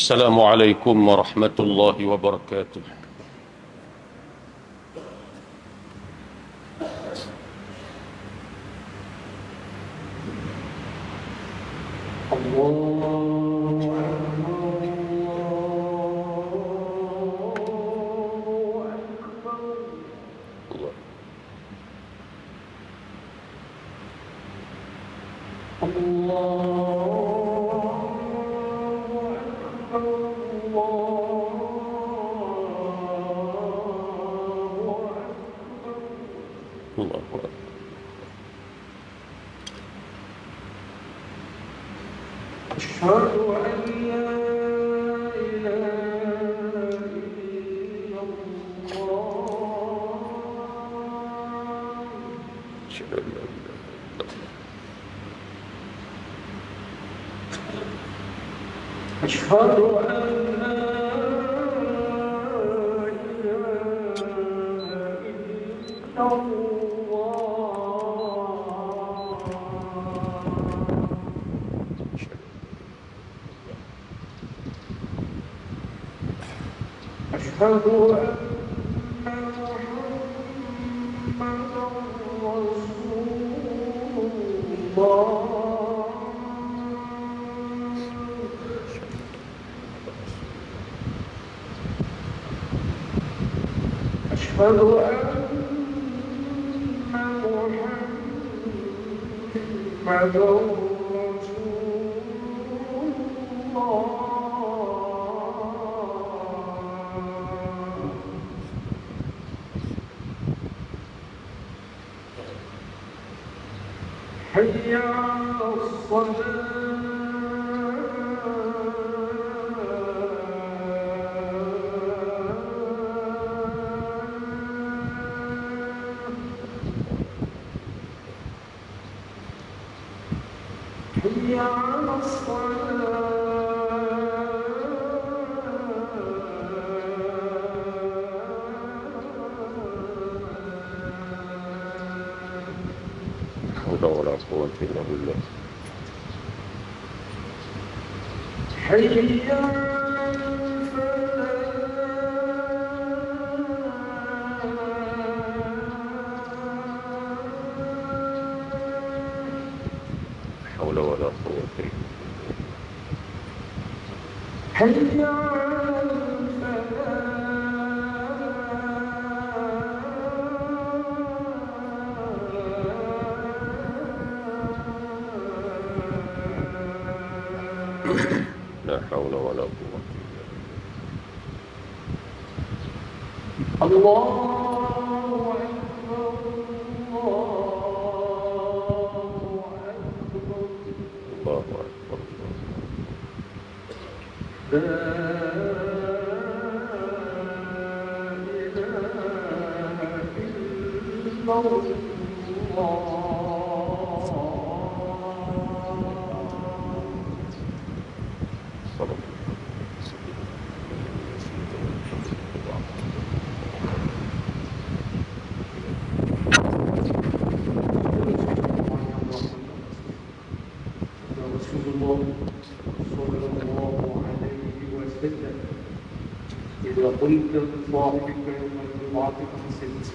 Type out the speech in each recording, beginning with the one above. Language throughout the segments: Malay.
السلام عليكم ورحمة الله وبركاته. الله أكبر. أشهد أن لا إله إلا الله. أشهد أن لا إله إلا الله. أشهد أن لا إله إلا الله. أشهد أن محمدًا رسول الله. أشهد أن محمدًا رسول الله. حي على حي على حول ولا قوة إلا بالله. حي على حول ولا قوة إلا بالله. حي على لا حول ولا قوة إلا بالله. الله أكبر. الله أكبر. لا إله إلا الله. صلى الله رسول الله صلى الله عليه وسلم إذا قلت لصاحبك يوم الجمعة أنصت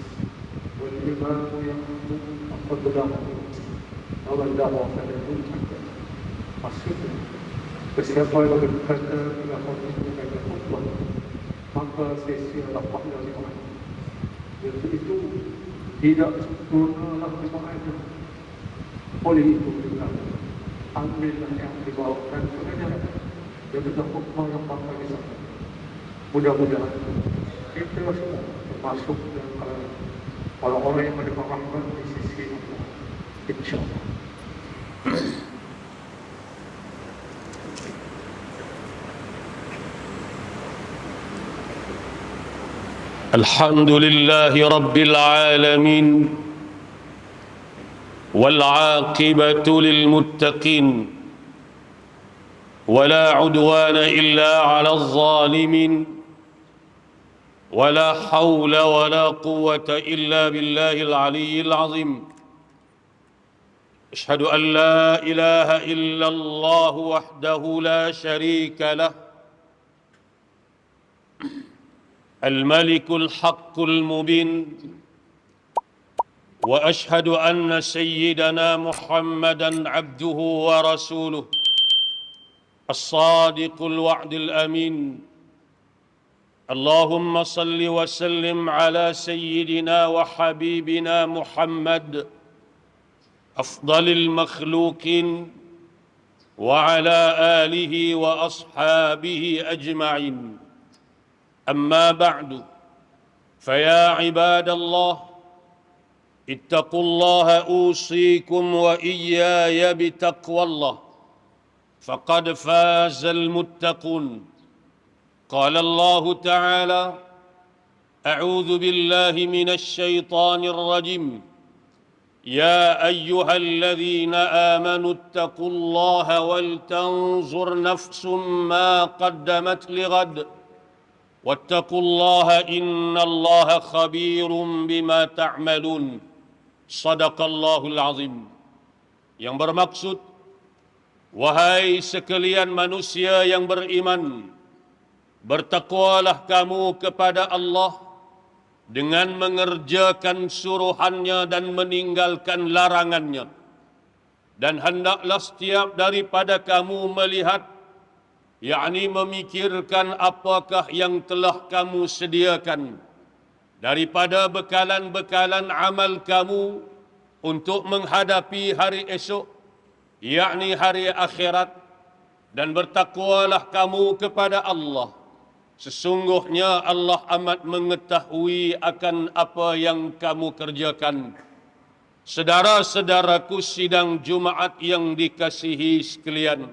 والإمام يخطب فقد لغوت ومن لغى فلا يلحق maksudnya siapa yang berkata bila khutbah ada khutbah maka sesialah pahala lima itu tidak sempurnalah lima oleh itu juga ambillah yang dibawakan pengajaran dan juga khutbah yang pakai di sana. Mudah-mudahan kita semua termasuk dalam orang-orang yang mendapat rahmat di sisi Allah. InsyaAllah. الحمد لله رب العالمين والعاقبة للمتقين ولا عدوان إلا على الظالمين ولا حول ولا قوة إلا بالله العلي العظيم. أشهد أن لا إله إلا الله وحده لا شريك له الملك الحق المبين وأشهد أن سيدنا محمدًا عبده ورسوله الصادق الوعد الأمين اللهم صل وسلم على سيدنا وحبيبنا محمد أفضل المخلوقين وعلى آله وأصحابه أجمعين أما بعد فيا عباد الله اتقوا الله أوصيكم وإياي بتقوى الله فقد فاز المتقون قال الله تعالى أعوذ بالله من الشيطان الرجيم يا أيها الذين آمنوا اتقوا الله ولتنظر نفس ما قدمت لغد واتقوا الله إن الله خبير بما تعملون صدق Allahul Azim. Yang bermaksud, wahai sekalian manusia yang beriman, bertakwalah kamu kepada Allah dengan mengerjakan suruhannya dan meninggalkan larangannya. Dan hendaklah setiap daripada kamu melihat, yakni memikirkan apakah yang telah kamu sediakan daripada bekalan-bekalan amal kamu untuk menghadapi hari esok, yakni hari akhirat, dan bertakwalah kamu kepada Allah. Sesungguhnya Allah amat mengetahui akan apa yang kamu kerjakan. Saudara-saudaraku sidang Jumaat yang dikasihi sekalian,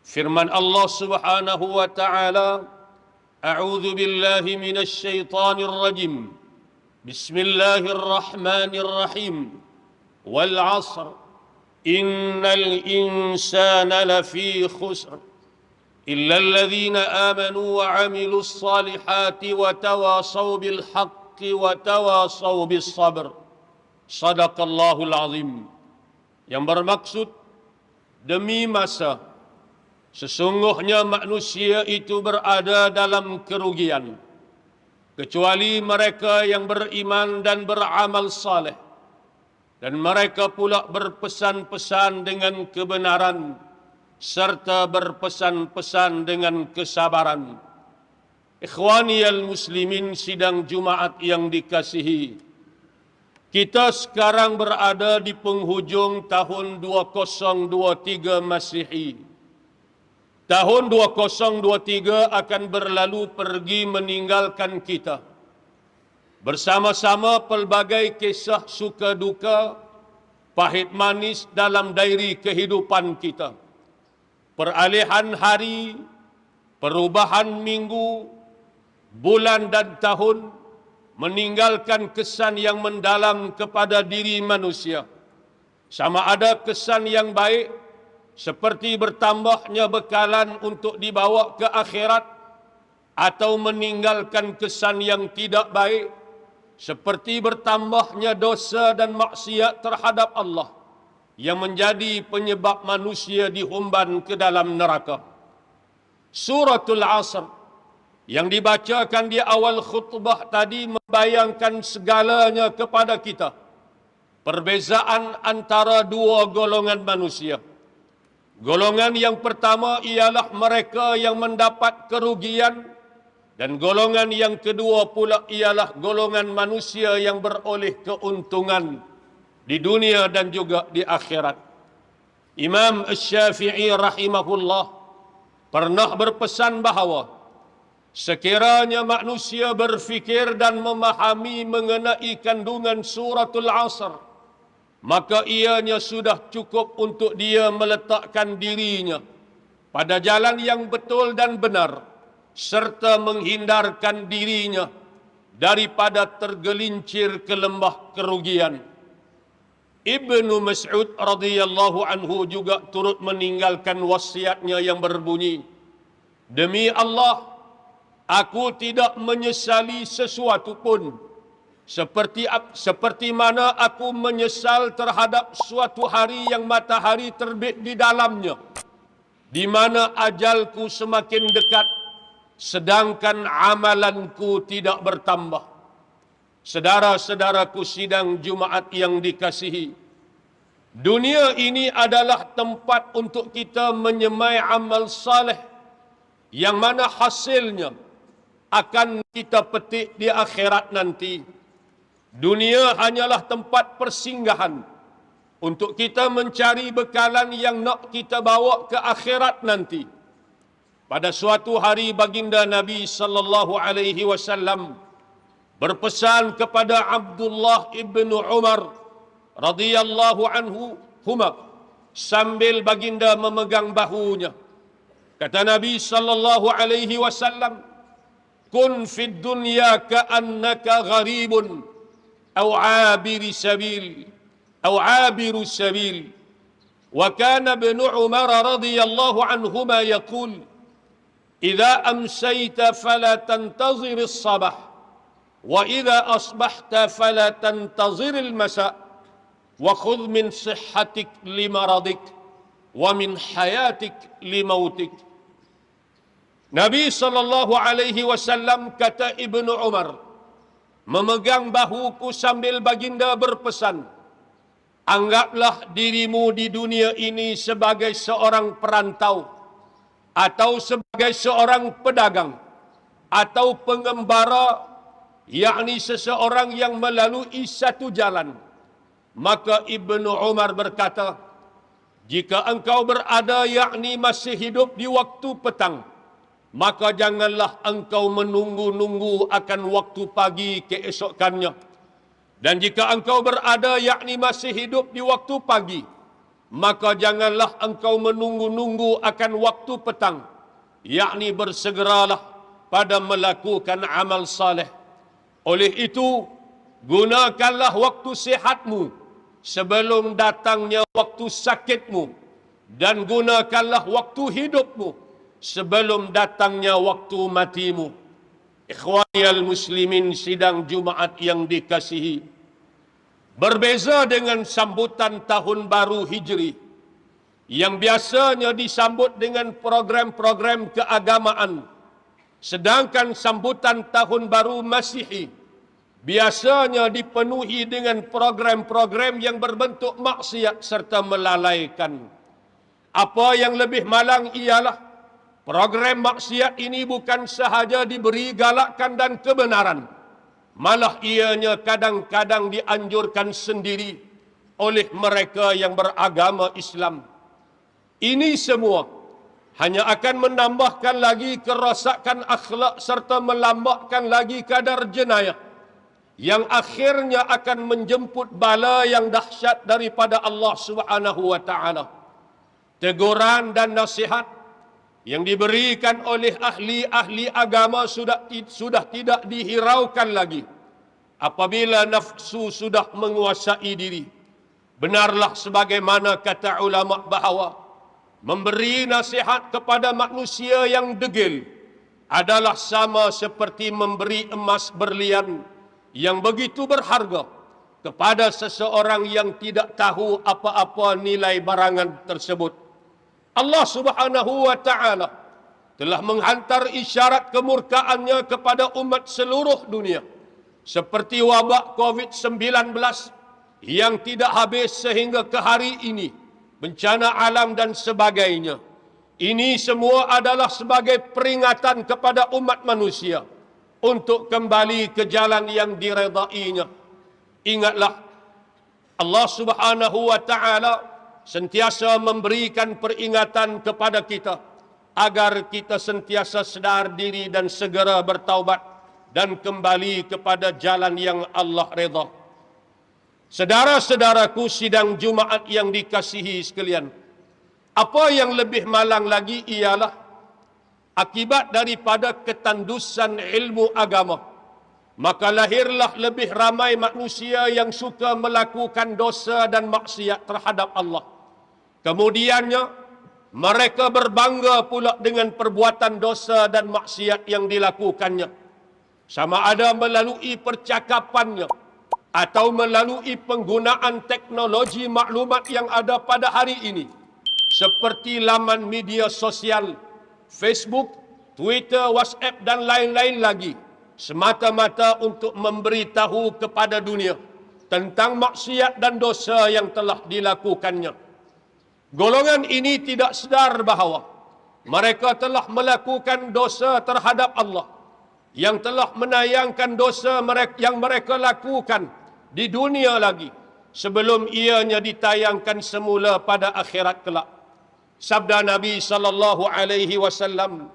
firman Allah Subhanahu wa taala, A'udzu billahi minasy syaithanir rajim. Bismillahirrahmanirrahim. Wal 'ashr. Innal insana lafi khusr. Illa alladhina amanu wa 'amilus salihati wa tawasaw bil haqqi wa tawasaw bis sabr. Shadaqallahul azim. Yang bermaksud, demi masa, sesungguhnya manusia itu berada dalam kerugian, kecuali mereka yang beriman dan beramal saleh, dan mereka pula berpesan-pesan dengan kebenaran, serta berpesan-pesan dengan kesabaran. Ikhwaniyal muslimin sidang Jumaat yang dikasihi, kita sekarang berada di penghujung tahun 2023 Masehi. Tahun 2023 akan berlalu pergi meninggalkan kita. Bersama-sama pelbagai kisah suka duka, pahit manis dalam diary kehidupan kita. Peralihan hari, perubahan minggu, bulan dan tahun meninggalkan kesan yang mendalam kepada diri manusia. Sama ada kesan yang baik, seperti bertambahnya bekalan untuk dibawa ke akhirat, atau meninggalkan kesan yang tidak baik, seperti bertambahnya dosa dan maksiat terhadap Allah, yang menjadi penyebab manusia dihumban ke dalam neraka. Suratul Asr yang dibacakan di awal khutbah tadi membayangkan segalanya kepada kita. Perbezaan antara dua golongan manusia. Golongan yang pertama ialah mereka yang mendapat kerugian, dan golongan yang kedua pula ialah golongan manusia yang beroleh keuntungan di dunia dan juga di akhirat. Imam Asy-Syafi'i rahimahullah pernah berpesan bahawa sekiranya manusia berfikir dan memahami mengenai kandungan suratul Asr, maka ianya sudah cukup untuk dia meletakkan dirinya pada jalan yang betul dan benar, serta menghindarkan dirinya daripada tergelincir ke lembah kerugian. Ibnu Mas'ud radhiyallahu anhu juga turut meninggalkan wasiatnya yang berbunyi, demi Allah, aku tidak menyesali sesuatu pun, seperti mana aku menyesal terhadap suatu hari yang matahari terbit di dalamnya, di mana ajalku semakin dekat, sedangkan amalanku tidak bertambah. Saudara-saudaraku sidang Jumaat yang dikasihi, dunia ini adalah tempat untuk kita menyemai amal saleh yang mana hasilnya akan kita petik di akhirat nanti. Dunia hanyalah tempat persinggahan untuk kita mencari bekalan yang nak kita bawa ke akhirat nanti. Pada suatu hari baginda Nabi sallallahu alaihi wasallam berpesan kepada Abdullah ibn Umar radhiyallahu anhu huma sambil baginda memegang bahunya. Kata Nabi sallallahu alaihi wasallam, "Kun fid dunya ka'annaka gharibun aw 'abiri sabil aw 'abiru sabil." Wa kana ibn Umar radhiyallahu anhuma yaqul, "Idza amsayta fala tantazir as-sabah wa idza asbahta fala tantazir al-masa wa khudh min sihhatik limaradik wa min hayatik limautik." Nabi sallallahu alaihi wasallam kata Ibnu Umar memegang bahuku sambil baginda berpesan, "Anggaplah dirimu di dunia ini sebagai seorang perantau atau sebagai seorang pedagang atau pengembara, yakni seseorang yang melalui satu jalan." Maka Ibnu Umar berkata, "Jika engkau berada yakni masih hidup di waktu petang, maka janganlah engkau menunggu-nunggu akan waktu pagi keesokannya. Dan jika engkau berada yakni masih hidup di waktu pagi, maka janganlah engkau menunggu-nunggu akan waktu petang, yakni bersegeralah pada melakukan amal saleh. Oleh itu, gunakanlah waktu sihatmu sebelum datangnya waktu sakitmu, dan gunakanlah waktu hidupmu sebelum datangnya waktu matimu." Ikhwani al-muslimin sidang Jumaat yang dikasihi, berbeza dengan sambutan tahun baru Hijri yang biasanya disambut dengan program-program keagamaan, sedangkan sambutan tahun baru Masihi biasanya dipenuhi dengan program-program yang berbentuk maksiat serta melalaikan. Apa yang lebih malang ialah program maksiat ini bukan sahaja diberi galakan dan kebenaran, malah ianya kadang-kadang dianjurkan sendiri oleh mereka yang beragama Islam. Ini semua hanya akan menambahkan lagi kerosakan akhlak serta melambakkan lagi kadar jenayah yang akhirnya akan menjemput bala yang dahsyat daripada Allah Subhanahu wa taala. Teguran dan nasihat yang diberikan oleh ahli-ahli agama sudah tidak dihiraukan lagi apabila nafsu sudah menguasai diri. Benarlah sebagaimana kata ulama bahawa memberi nasihat kepada manusia yang degil adalah sama seperti memberi emas berlian yang begitu berharga kepada seseorang yang tidak tahu apa-apa nilai barangan tersebut. Allah Subhanahu wa taala telah menghantar isyarat kemurkaannya kepada umat seluruh dunia, seperti wabak COVID-19 yang tidak habis sehingga ke hari ini, bencana alam dan sebagainya. Ini semua adalah sebagai peringatan kepada umat manusia untuk kembali ke jalan yang diredainya. Ingatlah, Allah Subhanahu wa taala sentiasa memberikan peringatan kepada kita agar kita sentiasa sedar diri dan segera bertaubat dan kembali kepada jalan yang Allah redha. Saudara-saudaraku sidang Jumaat yang dikasihi sekalian, apa yang lebih malang lagi ialah akibat daripada ketandusan ilmu agama, maka lahirlah lebih ramai manusia yang suka melakukan dosa dan maksiat terhadap Allah. Kemudiannya, mereka berbangga pula dengan perbuatan dosa dan maksiat yang dilakukannya, sama ada melalui percakapannya atau melalui penggunaan teknologi maklumat yang ada pada hari ini, seperti laman media sosial, Facebook, Twitter, WhatsApp dan lain-lain lagi, semata-mata untuk memberitahu kepada dunia tentang maksiat dan dosa yang telah dilakukannya. Golongan ini tidak sedar bahawa mereka telah melakukan dosa terhadap Allah, yang telah menayangkan dosa yang mereka lakukan di dunia lagi sebelum ianya ditayangkan semula pada akhirat kelak. Sabda Nabi sallallahu alaihi wasallam,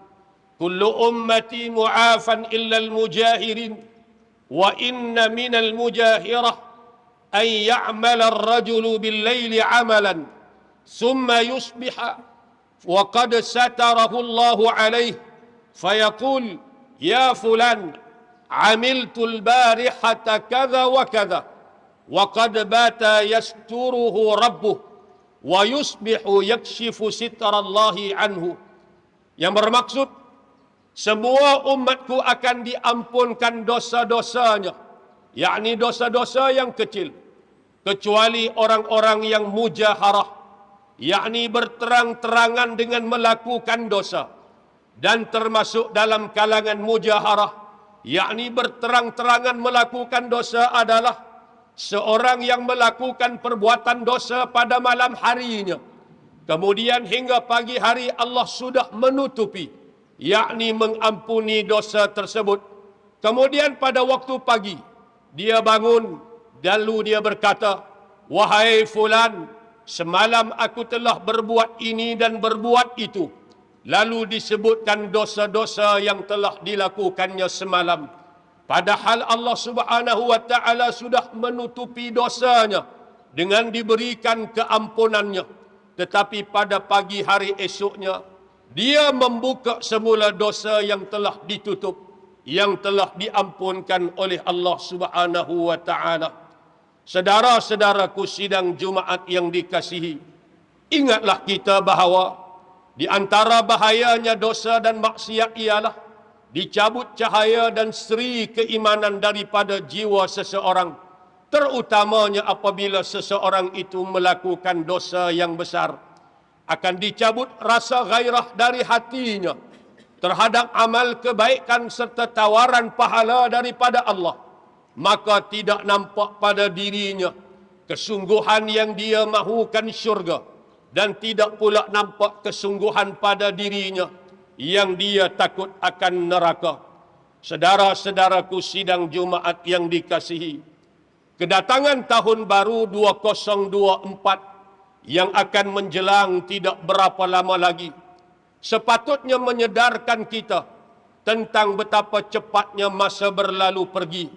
"Kullu ummati mu'afan illa al-mujahirin, wa inna minal mujahirah an ya'mala ar-rajulu bil-laili 'amalan, thumma yusbiha wa qad satarahu Allahu alaihi, fayaqul ya fulan, 'amiltu al-barihata kadza wa kadza, wa qad bata yasturuhu rabbuh, wa yusbihu yakshifu sitrallahi anhu." Yang bermaksud, semua umatku akan diampunkan dosa-dosanya, yakni dosa-dosa yang kecil, kecuali orang-orang yang mujaharah, yakni berterang-terangan dengan melakukan dosa. Dan termasuk dalam kalangan mujaharah, yakni berterang-terangan melakukan dosa, adalah seorang yang melakukan perbuatan dosa pada malam harinya, kemudian hingga pagi hari Allah sudah menutupi, yakni mengampuni dosa tersebut. Kemudian pada waktu pagi dia bangun, lalu dia berkata, "Wahai fulan, semalam aku telah berbuat ini dan berbuat itu." Lalu disebutkan dosa-dosa yang telah dilakukannya semalam, padahal Allah Subhanahu wa taala sudah menutupi dosanya dengan diberikan keampunannya. Tetapi pada pagi hari esoknya dia membuka semula dosa yang telah ditutup, yang telah diampunkan oleh Allah Subhanahu wa taala. Saudara-saudaraku sidang Jumaat yang dikasihi, ingatlah kita bahawa di antara bahayanya dosa dan maksiat ialah dicabut cahaya dan seri keimanan daripada jiwa seseorang, terutamanya apabila seseorang itu melakukan dosa yang besar. Akan dicabut rasa gairah dari hatinya terhadap amal kebaikan serta tawaran pahala daripada Allah. Maka tidak nampak pada dirinya kesungguhan yang dia mahukan syurga, dan tidak pula nampak kesungguhan pada dirinya yang dia takut akan neraka. Saudara-saudaraku sidang Jumaat yang dikasihi, kedatangan tahun baru 2024 yang akan menjelang tidak berapa lama lagi sepatutnya menyedarkan kita tentang betapa cepatnya masa berlalu pergi.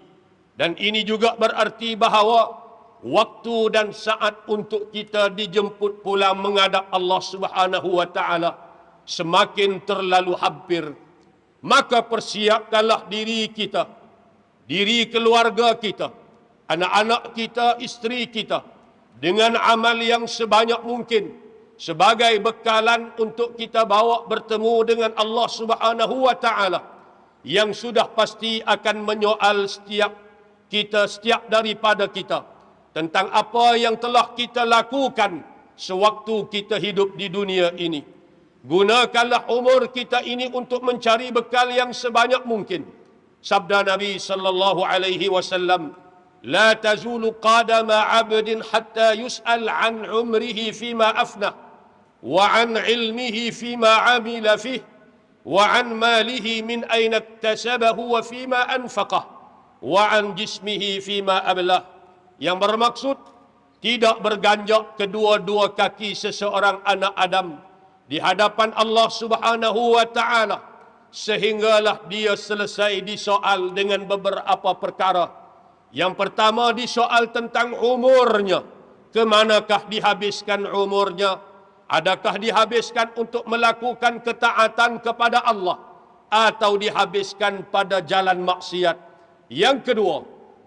Dan ini juga berarti bahawa waktu dan saat untuk kita dijemput pulang menghadap Allah Subhanahu wa taala semakin terlalu hampir. Maka persiapkanlah diri kita, diri keluarga kita, anak-anak kita, isteri kita, dengan amal yang sebanyak mungkin sebagai bekalan untuk kita bawa bertemu dengan Allah Subhanahu wa taala, yang sudah pasti akan menyoal setiap daripada kita tentang apa yang telah kita lakukan sewaktu kita hidup di dunia ini. Gunakanlah umur kita ini untuk mencari bekal yang sebanyak mungkin. Sabda Nabi sallallahu alaihi wasallam, "La tazulu qadama 'abdin hatta yus'al 'an 'umrihi fima afnah, wa 'an 'ilmihi fima 'amila fihi, wa 'an malihi min aina iktasabahu wa fima anfaqah, wa 'an jismihi fima ablah." Yang bermaksud, tidak berganjak kedua-dua kaki seseorang anak Adam di hadapan Allah Subhanahu wa taala sehinggalah dia selesai disoal dengan beberapa perkara. Yang pertama disoal tentang umurnya. Kemanakah dihabiskan umurnya? Adakah dihabiskan untuk melakukan ketaatan kepada Allah atau dihabiskan pada jalan maksiat? Yang kedua,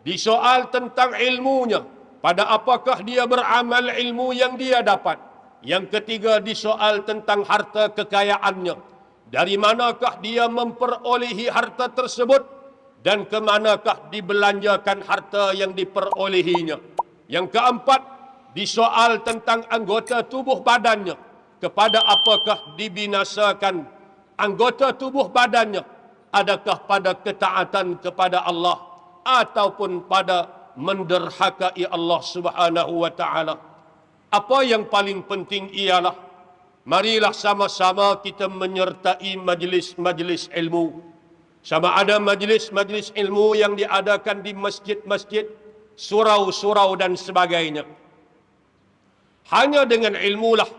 disoal tentang ilmunya. Pada apakah dia beramal ilmu yang dia dapat? Yang ketiga, disoal tentang harta kekayaannya. Dari manakah dia memperolehi harta tersebut dan ke manakah dibelanjakan harta yang diperolehinya? Yang keempat, disoal tentang anggota tubuh badannya. Kepada apakah dibinasakan anggota tubuh badannya, adakah pada ketaatan kepada Allah ataupun pada menderhakai Allah Subhanahu wa taala. Apa yang paling penting ialah marilah sama-sama kita menyertai majlis-majlis ilmu. Sama ada majlis-majlis ilmu yang diadakan di masjid-masjid, surau-surau dan sebagainya. Hanya dengan ilmulah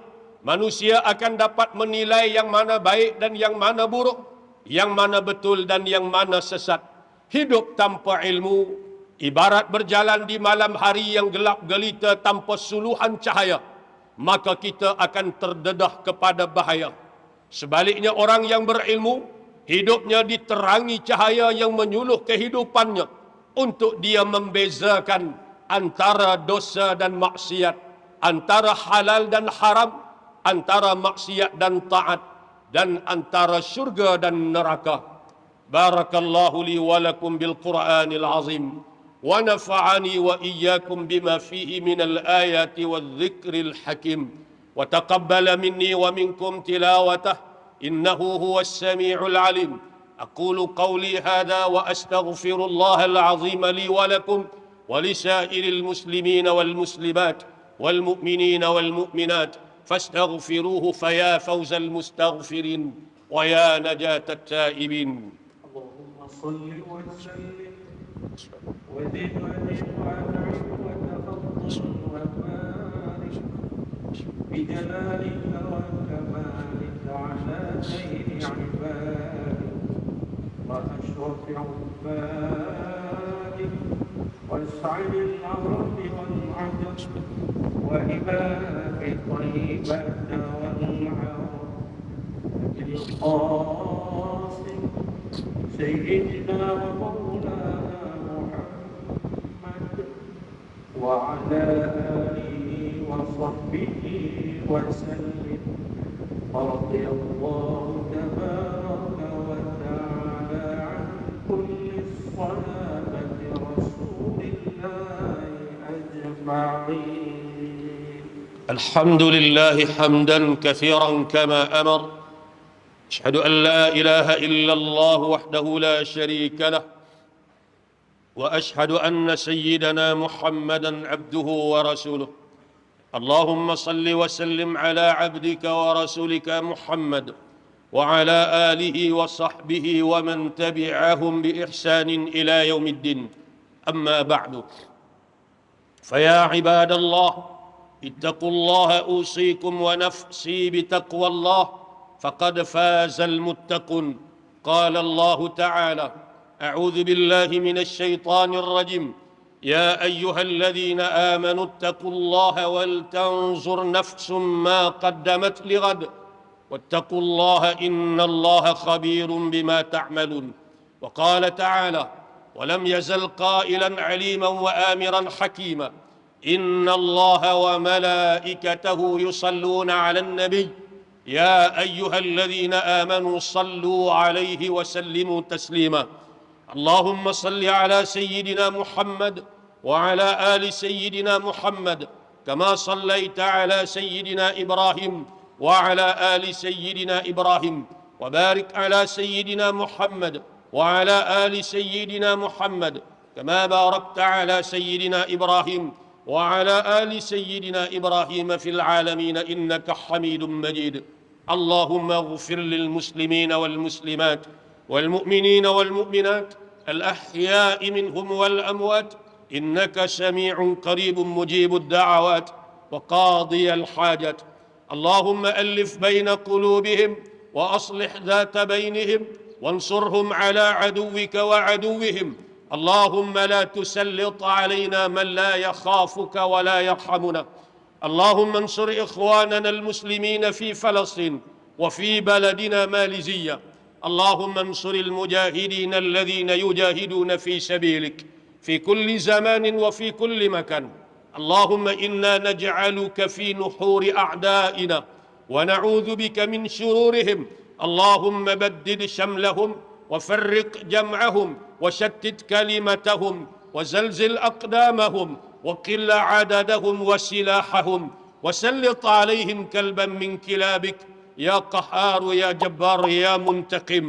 manusia akan dapat menilai yang mana baik dan yang mana buruk, yang mana betul dan yang mana sesat. Hidup tanpa ilmu ibarat berjalan di malam hari yang gelap gelita tanpa suluhan cahaya, maka kita akan terdedah kepada bahaya. Sebaliknya orang yang berilmu, hidupnya diterangi cahaya yang menyuluh kehidupannya untuk dia membezakan antara dosa dan maksiat, antara halal dan haram, antara maksiat dan taat, dan antara syurga dan neraka. Barakallahu li wa lakum bil Qur'anil azim wa nafa'ani wa iyyakum bima fihi minal ayati wal dhikril hakim wa taqabbala minni wa minkum tilawatah innahu huwas sami'ul alim. Aqulu qawli hadha wa astaghfirullahal azim li wa lakum wa lisairil muslimina wal muslimat wal mu'minina wal mu'minat fastaghfiruhu faya fawzal mustaghfirin wa ya najatat taibin. اللهم صل وسلم وزد وانعم وتفضل وبارك بجلالك وكمالك على خير عبادك واشرف عبادك واسعد العرب والعجم وإمام طيبة والعرب بالقاسم سيدنا ومولانا محمد وعلى آله وصحبه وسلم. رضي الله تبارك وتعالى عن كل الصحابة رسول الله أجمعين. الحمد لله حمدا كثيرا كما أمر. أشهد أن لا إله إلا الله وحده لا شريك له، وأشهد أن سيدنا محمدا عبده ورسوله. اللهم صل وسلم على عبدك ورسولك محمد وعلى آله وصحبه ومن تبعهم بإحسان إلى يوم الدين. أما بعد، فيا عباد الله، اتقوا الله أوصيكم ونفسي بتقوى الله، فقد فاز المتقون. قال الله تعالى: أعوذ بالله من الشيطان الرجيم، يا أيها الذين آمنوا اتقوا الله ولتنظر نفس ما قدمت لغد واتقوا الله إن الله خبير بما تعملون. وقال تعالى: ولم يزل قائلا عليما وآمرا حكيما، إن الله وملائكته يصلون على النبي يا أيها الذين آمنوا صلوا عليه وسلموا تسليما. اللهم صل على سيدنا محمد وعلى آل سيدنا محمد كما صليت على سيدنا إبراهيم وعلى آل سيدنا إبراهيم، وبارك على سيدنا محمد وعلى آل سيدنا محمد كما باركت على سيدنا إبراهيم وعلى آل سيدنا إبراهيم في العالمين إنك حميد مجيد. اللهم اغفر للمسلمين والمسلمات والمؤمنين والمؤمنات الأحياء منهم والأموات إنك سميع قريب مجيب الدعوات وقاضي الحاجات. اللهم ألف بين قلوبهم وأصلح ذات بينهم وانصرهم على عدوك وعدوهم. اللهم لا تسلط علينا من لا يخافك ولا يرحمنا. اللهم انصر إخواننا المسلمين في فلسطين وفي بلدنا ماليزيا. اللهم انصر المجاهدين الذين يجاهدون في سبيلك في كل زمان وفي كل مكان. اللهم إنا نجعلك في نحور أعدائنا ونعوذ بك من شرورهم. اللهم بدد شملهم وفرق جمعهم وشتت كلمتهم وزلزل أقدامهم وقل عددهم وسلاحهم وسلط عليهم كلبا من كلابك يا قهار يا جبار يا منتقم.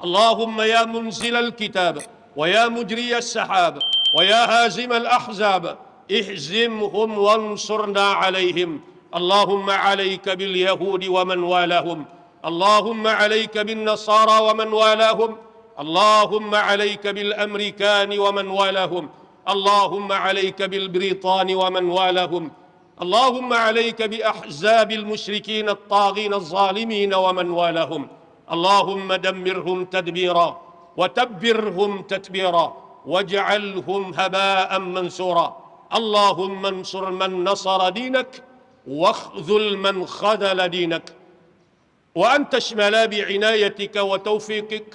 اللهم يا منزل الكتاب ويا مجري السحاب ويا هازم الأحزاب اهزمهم وانصرنا عليهم. اللهم عليك باليهود ومن والاهم، اللهم عليك بالنصارى ومن والاهم، اللهم عليك بالأمريكان ومن والاهم، اللهم عليك بالبريطان ومن والاهم، اللهم عليك بأحزاب المشركين الطاغين الظالمين ومن والاهم. اللهم دمرهم تدبيرا وتبرهم تتبيرا واجعلهم هباء منثورا. اللهم انصر من نصر دينك واخذل من خذل دينك. وأن تشمل بعنايتك وتوفيقك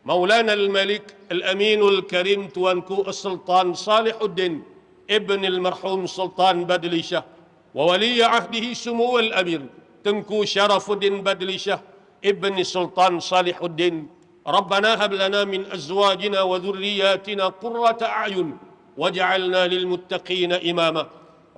مولانا الملك الأمين الكريم توانكو السلطان صالح الدين ابن المرحوم سلطان بدليشة، وولي عهده سمو الأمير تنكو شرف الدين بدليشة ابن السلطان صالح الدين. ربنا هب لنا من أزواجنا وذرياتنا قرة أعين واجعلنا للمتقين إماما.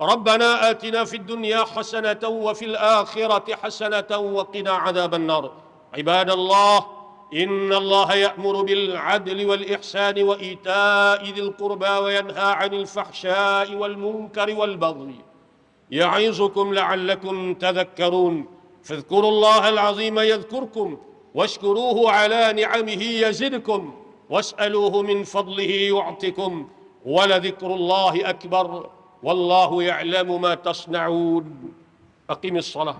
ربنا آتنا في الدنيا حسنة وفي الآخرة حسنة وقنا عذاب النار. عباد الله، إن الله يأمر بالعدل والإحسان وإيتاء ذي القربى وينهى عن الفحشاء والمنكر والبغي يعظكم لعلكم تذكرون. فاذكروا الله العظيم يذكركم واشكروه على نعمه يزدكم واسألوه من فضله يعطكم ولذكر الله أكبر والله يعلم ما تصنعون. أقم الصلاة.